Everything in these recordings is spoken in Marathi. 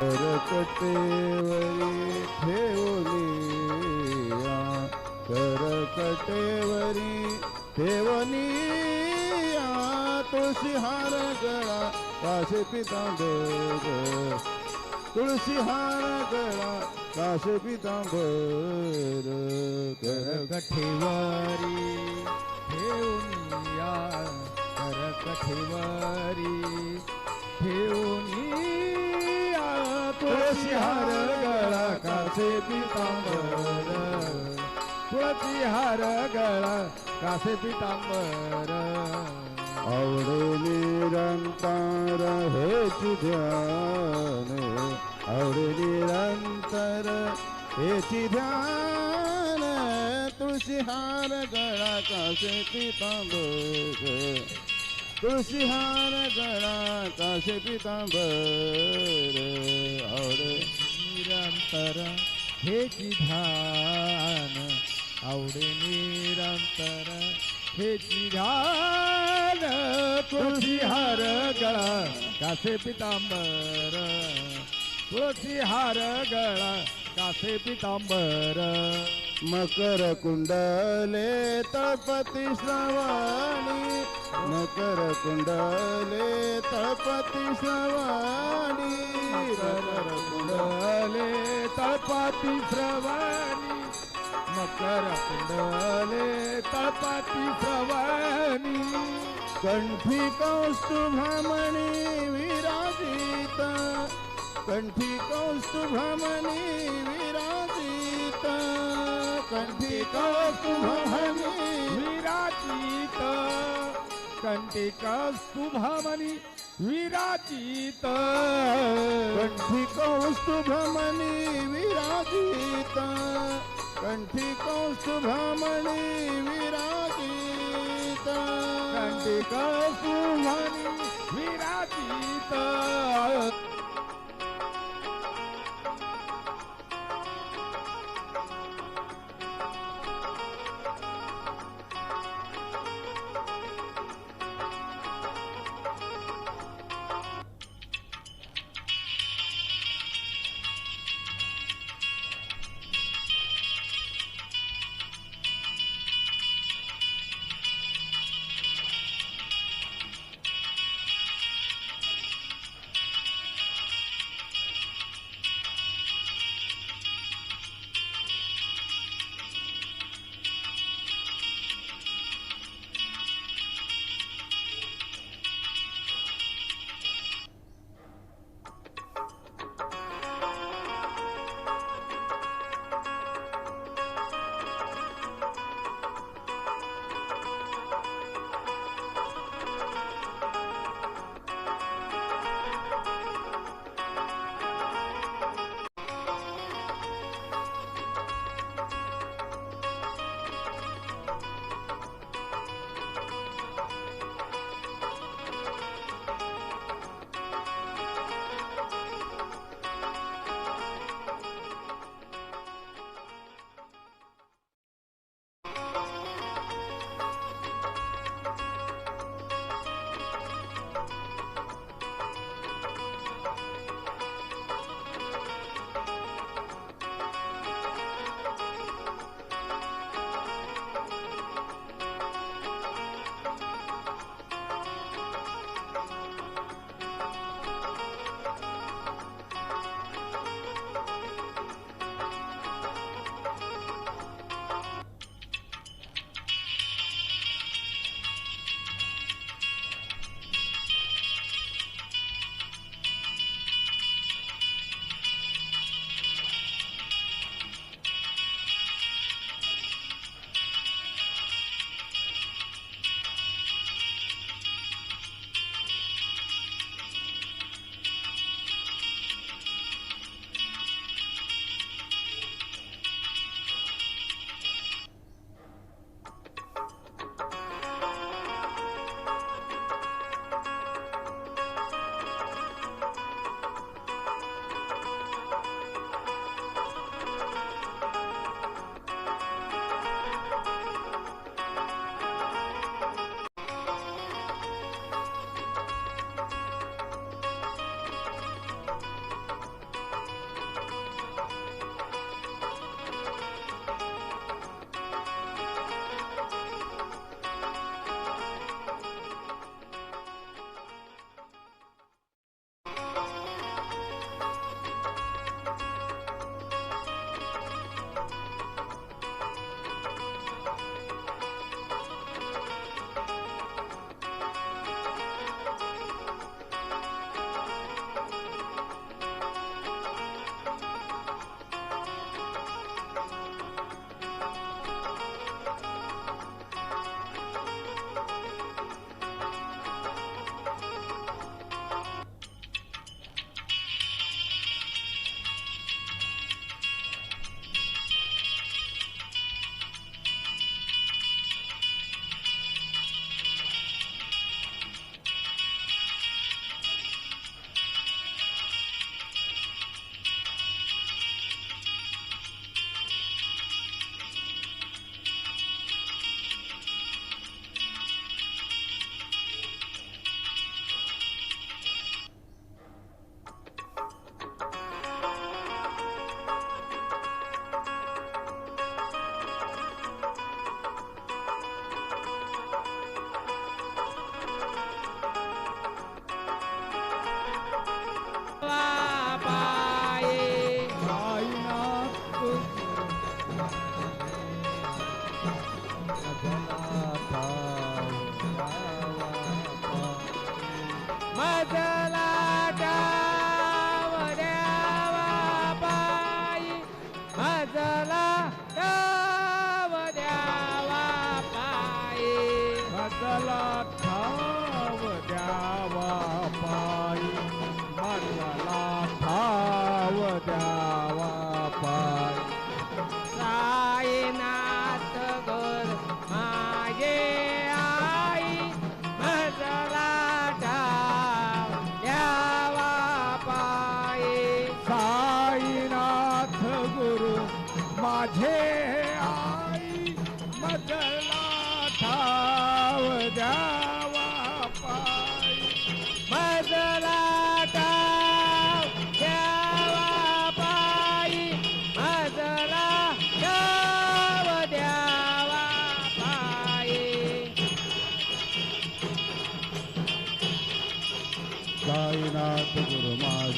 करकटेवरी ठेवनिया, करकटेवरी ठेवनिया, तुळशी हार गळा काशे पितांबर, तुळशी हार गळा काशे पितांबर, करकठेवरी ठेवनिया, करकठेवरी ठेवनिया, तुळशी हार गळा काशे पितांबर, तुळशी हार गळा कासे पितांबर, आवडे निरंतर हेची ध्यान, आवडे निरंतर हेची ध्यान, तुळशी हार गळा काशे पितांबर, तुळशी हार गळा काशे पितांबर, आवडे निरंतर हेची ध्यान, आवडे निरंतर हेची ध्यान, तुळशी हार गळा कासे पितांबर, तुळशी हार गळा कासे पितांबर, मकर कुंडले तळपती श्रवणी, मकर कुंडले तळपती श्रवणी, मकर कुंडले तळपाती श्रवणी, मकर कुंडले तळपाती श्रवणी, कंठी कौस्तुभमणी विराजित, कंठी कौस्तुभमणी विराजित, कंठी कौस्तुभमणी विराजित, कंठी कौस्तुभमणी विराजित, कंठी कौस्तुभमणी विराजित, कंठी कौस्तुभमणी विराजित, कंठी कौस्तुभमणी विराजित,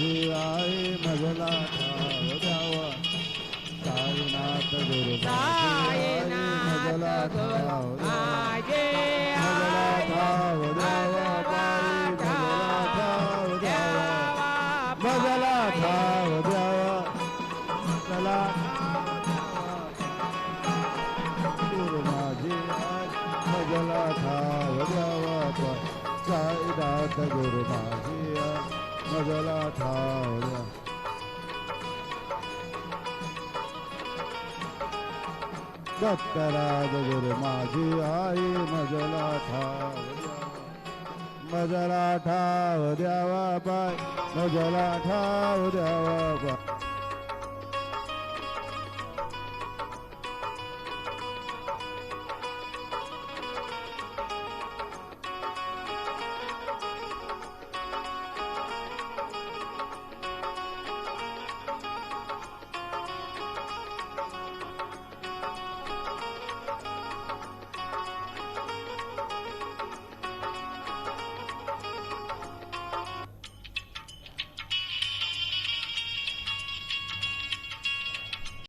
माझी आई मजला ठाव द्यावा साईनाथ गुरु साईनाथ गुरु माझे मजला ठाव द्यावा बाई मजला ठाव द्यावा मजला गुरु माझी आई मजला ठाव द्यावा साईनाथ गुरु माझी आई मजला ठाव द्यावा दत्तराज गुरु माझी आई मजला ठाव द्यावा बाय मजला ठाव द्यावा बाय